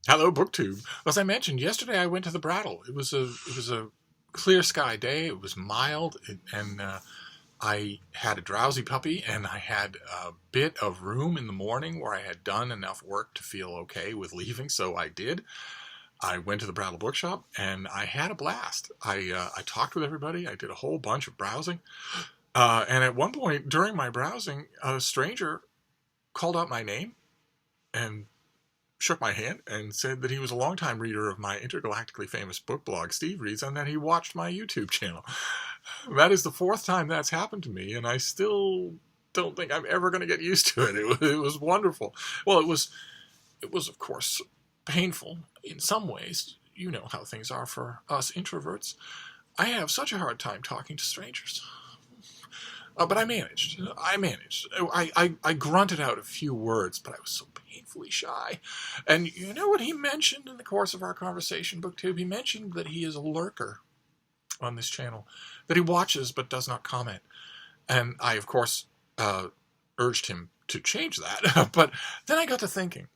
Hello, BookTube. As I mentioned yesterday, I went to the Brattle. It was a clear sky day. It was mild, and I had a drowsy puppy, and I had a bit of room in the morning where I had done enough work to feel okay with leaving. So I did. I went to the Brattle Bookshop, and I had a blast. I talked with everybody. I did a whole bunch of browsing, and at one point during my browsing, a stranger called out my name and shook my hand and said that he was a longtime reader of my intergalactically famous book blog, Steve Reads, and that he watched my YouTube channel. That is the fourth time that's happened to me, and I still don't think I'm ever going to get used to it. It was wonderful. Well, it was of course painful in some ways. You know how things are for us introverts. I have such a hard time talking to strangers. But I managed. I grunted out a few words, but I was so painfully shy. And you know what he mentioned in the course of our conversation, BookTube? He mentioned that he is a lurker on this channel, that he watches but does not comment. And I, of course, urged him to change that. But then I got to thinking,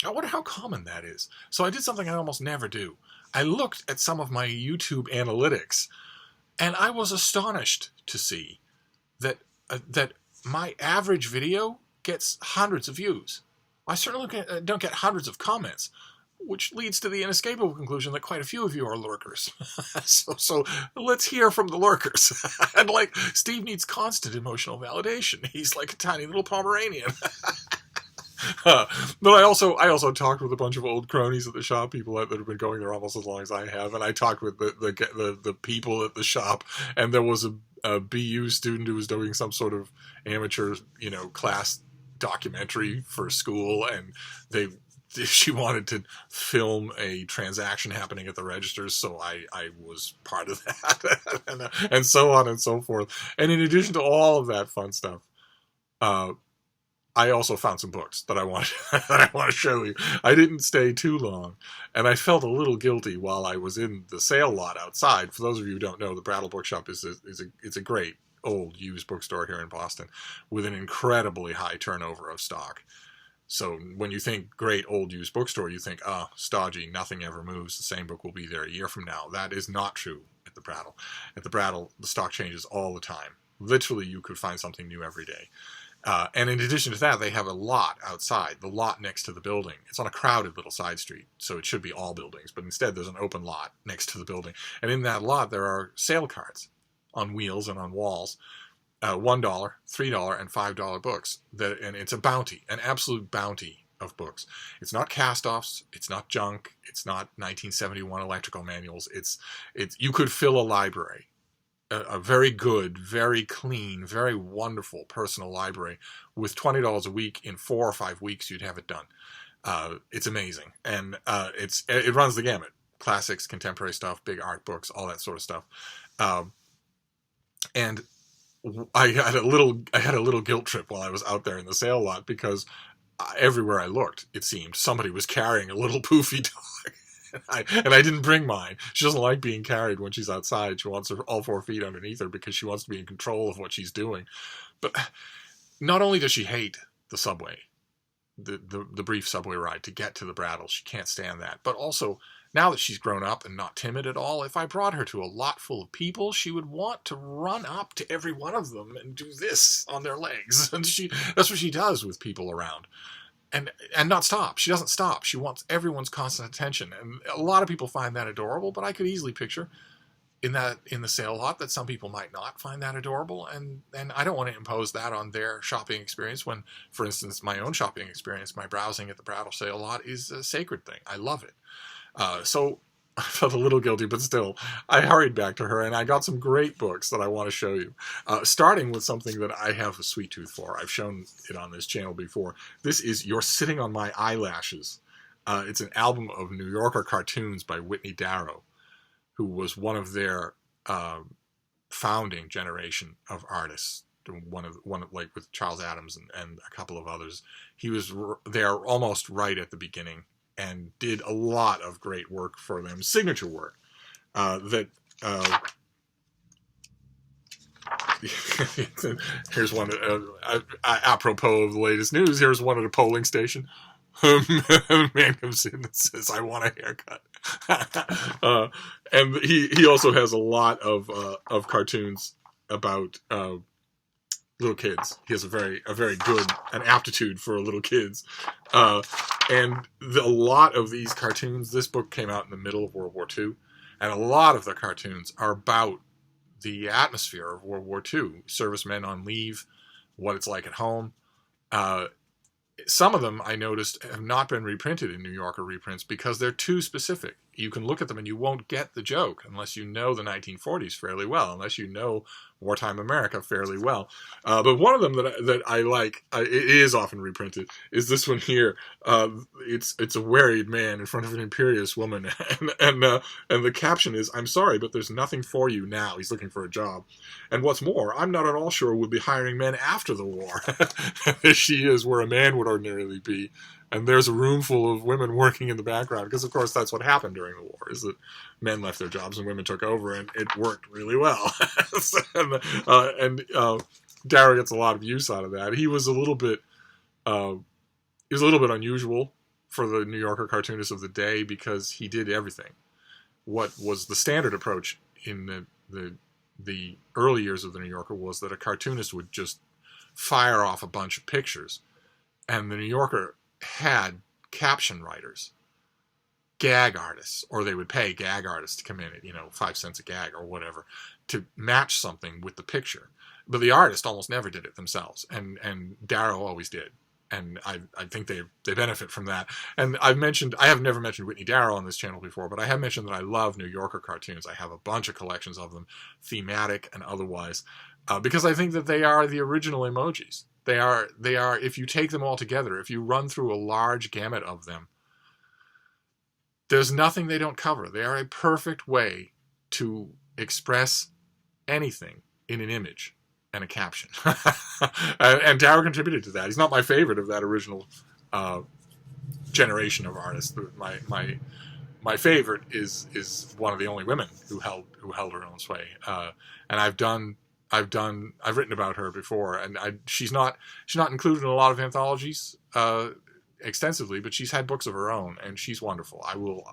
I wonder how common that is. So I did something I almost never do. I looked at some of my YouTube analytics, and I was astonished to see that my average video gets hundreds of views. I certainly don't get hundreds of comments, which leads to the inescapable conclusion that quite a few of you are lurkers. So let's hear from the lurkers. And like, Steve needs constant emotional validation. He's like a tiny little Pomeranian. But I also talked with a bunch of old cronies at the shop, people that have been going there almost as long as I have, and I talked with the people at the shop, and there was a BU student who was doing some sort of amateur, class documentary for school, and she wanted to film a transaction happening at the registers, so I was part of that, and so on and so forth. And in addition to all of that fun stuff, I also found some books that I want to show you. I didn't stay too long, and I felt a little guilty while I was in the sale lot outside. For those of you who don't know, the Brattle Bookshop is a great old used bookstore here in Boston with an incredibly high turnover of stock. So when you think great old used bookstore, you think, stodgy, nothing ever moves. The same book will be there a year from now. That is not true at the Brattle. At the Brattle, the stock changes all the time. Literally, you could find something new every day. And in addition to that, they have a lot outside, the lot next to the building. It's on a crowded little side street, so it should be all buildings. But instead, there's an open lot next to the building. And in that lot, there are sale cards on wheels and on walls. $1, $3, and $5 books. And it's a bounty, an absolute bounty of books. It's not cast-offs. It's not junk. It's not 1971 electrical manuals. It's you could fill a library. A very good, very clean, very wonderful personal library with $20 a week. In 4 or 5 weeks, you'd have it done. It's amazing, and it runs the gamut: classics, contemporary stuff, big art books, all that sort of stuff. And I had a little guilt trip while I was out there in the sale lot, because everywhere I looked, it seemed somebody was carrying a little poofy dog. And I didn't bring mine. She doesn't like being carried when she's outside. She wants all 4 feet underneath her because she wants to be in control of what she's doing. But not only does she hate the subway, the brief subway ride to get to the Brattle, she can't stand that. But also, now that she's grown up and not timid at all, if I brought her to a lot full of people, she would want to run up to every one of them and do this on their legs. And that's what she does with people around. And not stop. She doesn't stop. She wants everyone's constant attention. And a lot of people find that adorable, but I could easily picture in the sale lot that some people might not find that adorable. And I don't want to impose that on their shopping experience when, for instance, my own shopping experience, my browsing at the Brattle sale lot is a sacred thing. I love it. So I felt a little guilty, but still, I hurried back to her, and I got some great books that I want to show you. Starting with something that I have a sweet tooth for. I've shown it on this channel before. This is You're Sitting on My Eyelashes. It's an album of New Yorker cartoons by Whitney Darrow, who was one of their founding generation of artists. One like with Charles Adams and a couple of others. He was there almost right at the beginning, and did a lot of great work for them, signature work, here's one, apropos of the latest news, here's one at a polling station. A man comes in and says, "I want a haircut." And he also has a lot of cartoons about little kids. He has a very good an aptitude for little kids, and a lot of these cartoons. This book came out in the middle of World War II, and a lot of the cartoons are about the atmosphere of World War II, servicemen on leave, what it's like at home. Some of them, I noticed, have not been reprinted in New Yorker reprints because they're too specific. You can look at them and you won't get the joke unless you know the 1940s fairly well, unless you know wartime America fairly well. But one of them that I like, it is often reprinted, is this one here. It's a worried man in front of an imperious woman, and the caption is, "I'm sorry, but there's nothing for you now." He's looking for a job. And what's more, I'm not at all sure we'll be hiring men after the war. There she is, where a man would ordinarily be. And there's a room full of women working in the background, because of course that's what happened during the war, is that men left their jobs and women took over, and it worked really well. and Darrow gets a lot of use out of that. He was a little bit unusual for the New Yorker cartoonist of the day, because he did everything. What was the standard approach in the early years of the New Yorker was that a cartoonist would just fire off a bunch of pictures, and the New Yorker had caption writers, gag artists, or they would pay gag artists to come in at 5 cents a gag or whatever to match something with the picture. But the artist almost never did it themselves, and Darrow always did. And I think they benefit from that. And I have never mentioned Whitney Darrow on this channel before, but I have mentioned that I love New Yorker cartoons. I have a bunch of collections of them, thematic and otherwise, because I think that they are the original emojis. They are, if you take them all together, if you run through a large gamut of them, there's nothing they don't cover. They are a perfect way to express anything in an image and a caption. And Darrow contributed to that. He's not my favorite of that original generation of artists. My favorite is one of the only women who held her own sway. And I've written about her before, and she's not included in a lot of anthologies extensively, but she's had books of her own, and she's wonderful. I will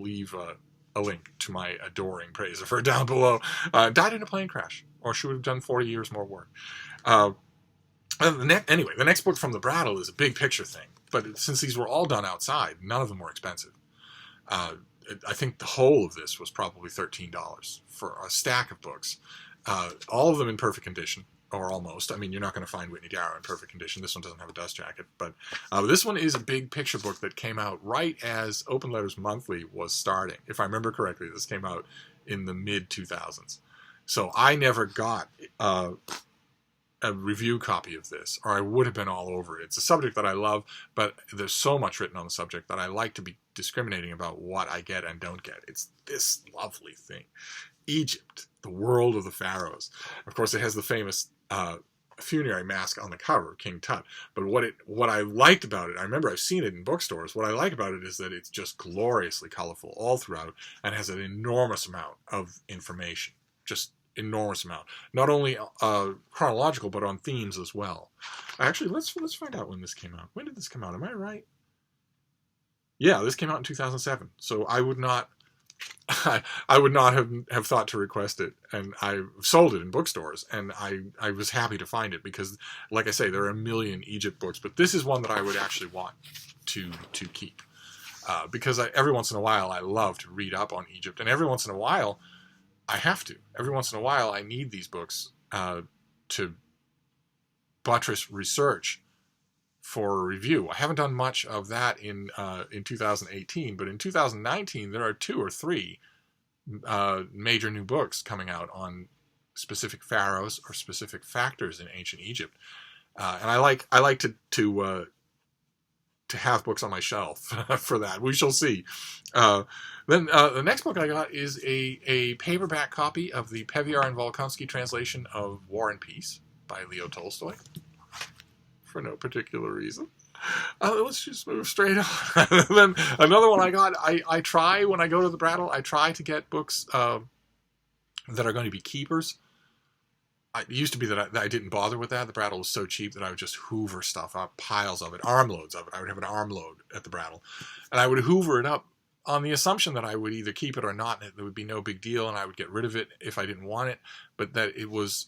leave a link to my adoring praise of her down below. Died in a plane crash, or she would have done 40 years more work. Anyway, the next book from the Brattle is a big picture thing, but since these were all done outside, none of them were expensive. I think the whole of this was probably $13 for a stack of books. All of them in perfect condition, or almost. I mean, you're not going to find Whitney Darrow in perfect condition. This one doesn't have a dust jacket, but this one is a big picture book that came out right as Open Letters Monthly was starting. If I remember correctly, this came out in the mid-2000s. So I never got a review copy of this, or I would have been all over it. It's a subject that I love, but there's so much written on the subject that I like to be discriminating about what I get and don't get. It's this lovely thing. Egypt, the world of the pharaohs. Of course, it has the famous funerary mask on the cover, King Tut. But what I liked about it, I remember I've seen it in bookstores. What I like about it is that it's just gloriously colorful all throughout, and has an enormous amount of information. Just enormous amount. Not only chronological, but on themes as well. Actually, let's find out when this came out. When did this come out? Am I right? Yeah, this came out in 2007. So I would not have thought to request it, and I sold it in bookstores, and I was happy to find it because, like I say, there are a million Egypt books, but this is one that I would actually want to keep because every once in a while I love to read up on Egypt, and every once in a while I have to. Every once in a while I need these books to buttress research for a review. I haven't done much of that in 2018, but in 2019 there are 2 or 3 major new books coming out on specific pharaohs or specific factors in ancient Egypt, and I like to have books on my shelf for that. We shall see. Then the next book I got is a paperback copy of the Peviar and Volkonsky translation of War and Peace by Leo Tolstoy. For no particular reason. Let's just move straight on. Then another one I got, I try, when I go to the Brattle, I try to get books that are going to be keepers. it used to be that I didn't bother with that. The Brattle was so cheap that I would just hoover stuff up, piles of it, armloads of it. I would have an armload at the Brattle, and I would hoover it up on the assumption that I would either keep it or not, and there would be no big deal, and I would get rid of it if I didn't want it. But that it was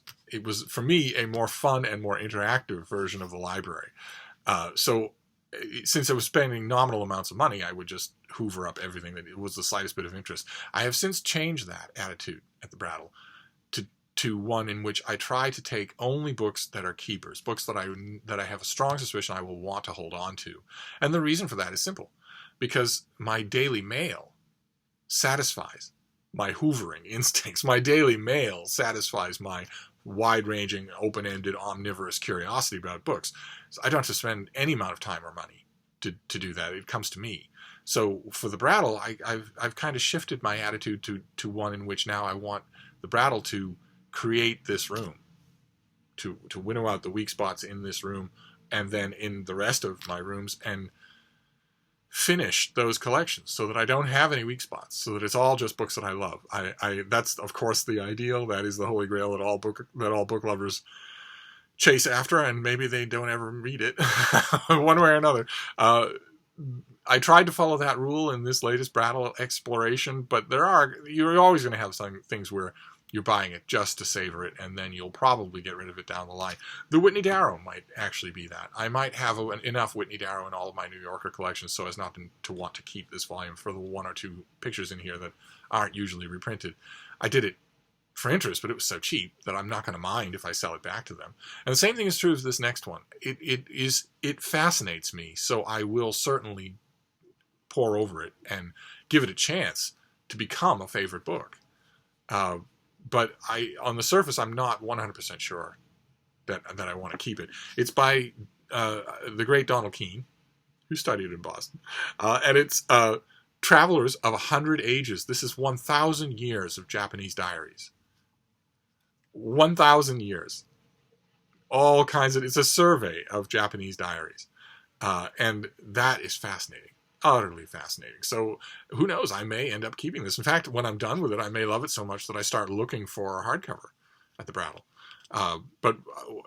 for me a more fun and more interactive version of the library. So since I was spending nominal amounts of money, I would just hoover up everything that was the slightest bit of interest. I have since changed that attitude at the Brattle to one in which I try to take only books that are keepers, books that I have a strong suspicion I will want to hold on to. And the reason for that is simple, because my daily mail satisfies my hoovering instincts. My daily mail satisfies my wide-ranging, open-ended, omnivorous curiosity about books. So I don't have to spend any amount of time or money to do that. It comes to me. So for the Brattle, I've kind of shifted my attitude to one in which now I want the Brattle to create this room, to winnow out the weak spots in this room, and then in the rest of my rooms, and finish those collections so that I don't have any weak spots, so that it's all just books that I love. That's of course the ideal. That is the holy grail that all book lovers chase after, and maybe they don't ever read it one way or another. I tried to follow that rule in this latest Brattle exploration, but you're always going to have some things where you're buying it just to savor it, and then you'll probably get rid of it down the line. The Whitney Darrow might actually be that. I might have enough Whitney Darrow in all of my New Yorker collections so as not to want to keep this volume for the one or two pictures in here that aren't usually reprinted. I did it for interest, but it was so cheap that I'm not going to mind if I sell it back to them. And the same thing is true of this next one. It fascinates me, so I will certainly pore over it and give it a chance to become a favorite book. But on the surface, I'm not 100% sure that I want to keep it. It's by the great Donald Keene, who studied in Boston, and it's Travelers of 100 Ages. This is 1,000 years of Japanese diaries. 1,000 years. All kinds of. It's a survey of Japanese diaries, and that is fascinating. Utterly fascinating. So who knows, I may end up keeping this. In fact, when I'm done with it, I may love it so much that I start looking for a hardcover at the Brattle. But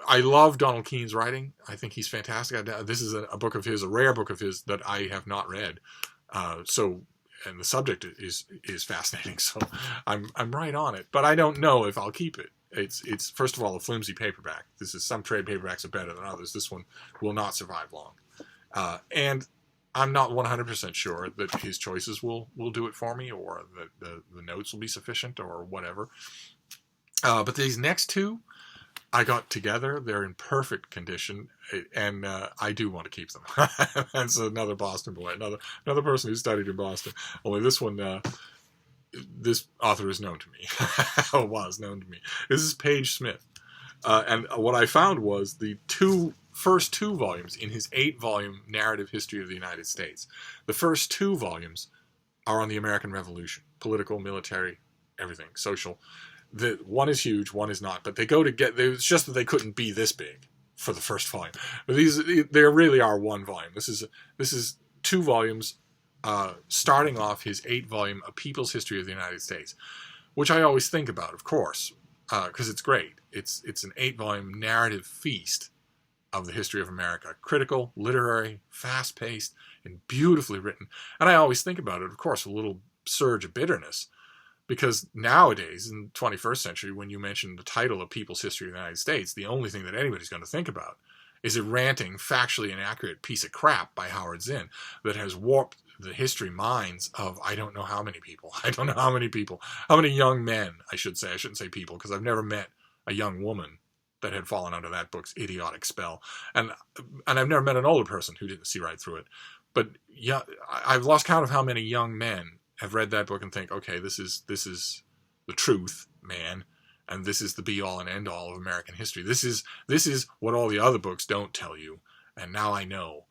I love Donald Keene's writing. I think he's fantastic. This is a book of his, a rare book of his that I have not read. And the subject is fascinating. So I'm right on it, but I don't know if I'll keep it. It's first of all a flimsy paperback. Some trade paperbacks are better than others. This one will not survive long. And I'm not 100% sure that his choices will do it for me, or that the notes will be sufficient, or whatever. But these next two I got together. They're in perfect condition, and I do want to keep them. That's another Boston boy, another person who studied in Boston. Only this one, this author is known to me, or was known to me. This is Page Smith. And what I found was the first two volumes in his 8-volume narrative history of the United States. The first 2 volumes are on the American Revolution, political, military, everything, social. The one is huge, one is not, but they go together. It's just that they couldn't be this big for the first volume. But they really are one volume. This is 2 volumes, starting off his 8-volume A People's History of the United States, which I always think about, of course, because it's great. It's an 8-volume narrative feast of the history of America. Critical, literary, fast-paced, and beautifully written. And I always think about it, of course, with a little surge of bitterness. Because nowadays, in the 21st century, when you mention the title of People's History of the United States, the only thing that anybody's going to think about is a ranting, factually inaccurate piece of crap by Howard Zinn that has warped the history minds of I don't know how many people. I don't know how many people. How many young men, I should say. I shouldn't say people, because I've never met a young woman that had fallen under that book's idiotic spell. And I've never met an older person who didn't see right through it. But yeah, I've lost count of how many young men have read that book and think, okay, this is the truth, man, and this is the be-all and end-all of American history. This is what all the other books don't tell you, and now I know.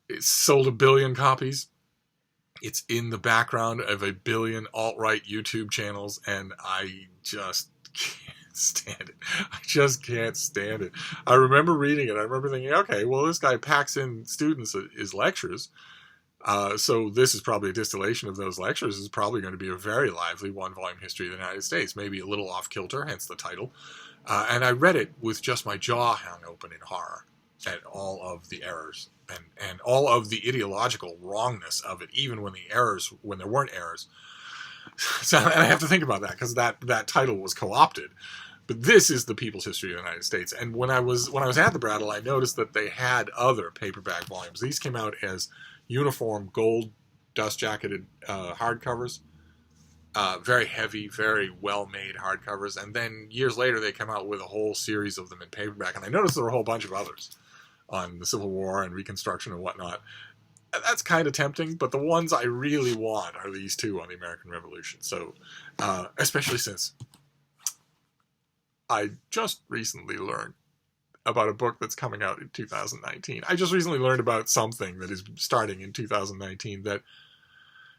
It's sold 1 billion copies. It's in the background of 1 billion alt-right YouTube channels, and I just can't stand it. I just can't stand it. I remember reading it. I remember thinking, okay, well, this guy packs in students at his lectures. So this is probably a distillation of those lectures. Is probably going to be a very lively one-volume history of the United States, maybe a little off-kilter, hence the title. And I read it with just my jaw hung open in horror at all of the errors and all of the ideological wrongness of it, even when there weren't errors. So, and I have to think about that because that title was co-opted. But this is the People's History of the United States. And when I was at the Brattle, I noticed that they had other paperback volumes. These came out as uniform gold dust-jacketed hardcovers. Very heavy, very well-made hardcovers. And then years later, they come out with a whole series of them in paperback. And I noticed there were a whole bunch of others on the Civil War and Reconstruction and whatnot. And that's kind of tempting, but the ones I really want are these two on the American Revolution. So, especially since I just recently learned about a book that's coming out in 2019. I just recently learned about something that is starting in 2019 that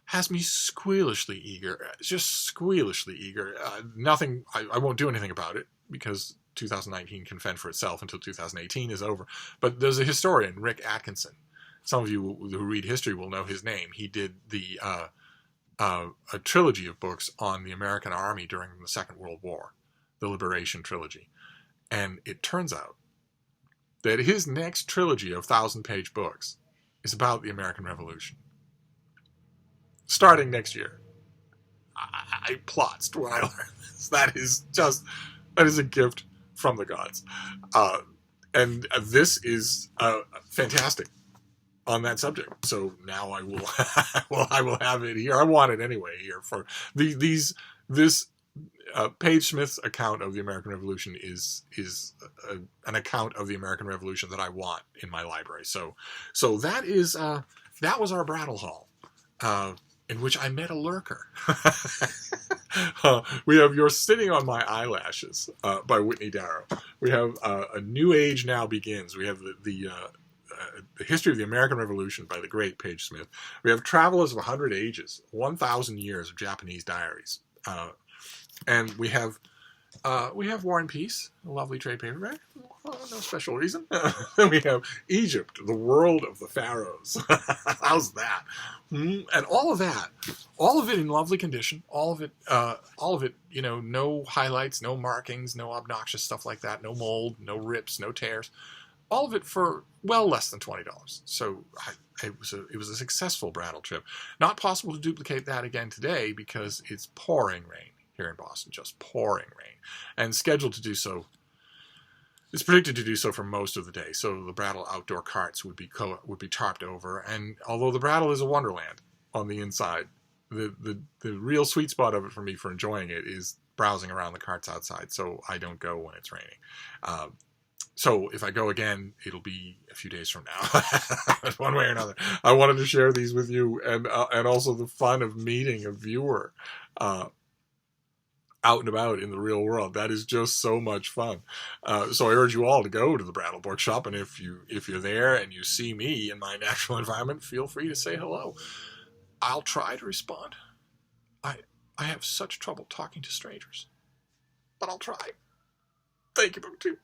has me squealishly eager. Just squealishly eager. I won't do anything about it because 2019 can fend for itself until 2018 is over. But there's a historian, Rick Atkinson. Some of you who read history will know his name. He did a trilogy of books on the American Army during the Second World War, the Liberation Trilogy. And it turns out that his next trilogy of 1,000-page books is about the American Revolution. Starting next year. I plotzed when I learned this. That is a gift from the gods. And this is fantastic on that subject. So now I will have it here. I want it anyway here for this Page Smith's account of the American Revolution is an account of the American Revolution that I want in my library. So that was our Brattle Hall, in which I met a lurker. We have "You're Sitting on My Eyelashes" by Whitney Darrow. We have "A New Age Now Begins." We have the History of the American Revolution by the great Page Smith. We have "Travelers of 100 Ages," 1,000 Years of Japanese Diaries. And we have War and Peace, a lovely trade paperback. No special reason. Then we have Egypt, the World of the Pharaohs. How's that? And all of it in lovely condition. All of it, no highlights, no markings, no obnoxious stuff like that, no mold, no rips, no tears. All of it for well less than $20. So it was a successful Brattle trip. Not possible to duplicate that again today because it's pouring rain here in Boston, just pouring rain, and scheduled to do so. It's predicted to do so for most of the day. So the Brattle outdoor carts would be tarped over, and although the Brattle is a wonderland on the inside, the real sweet spot of it for me for enjoying it is browsing around the carts outside. So I don't go when it's raining. So if I go again, it'll be a few days from now, one way or another. I wanted to share these with you, and also the fun of meeting a viewer out and about in the real world. That is just so much fun. So I urge you all to go to the Brattle Bookshop, and if you're there and you see me in my natural environment, feel free to say hello. I'll try to respond. I have such trouble talking to strangers, but I'll try. Thank you, BookTube.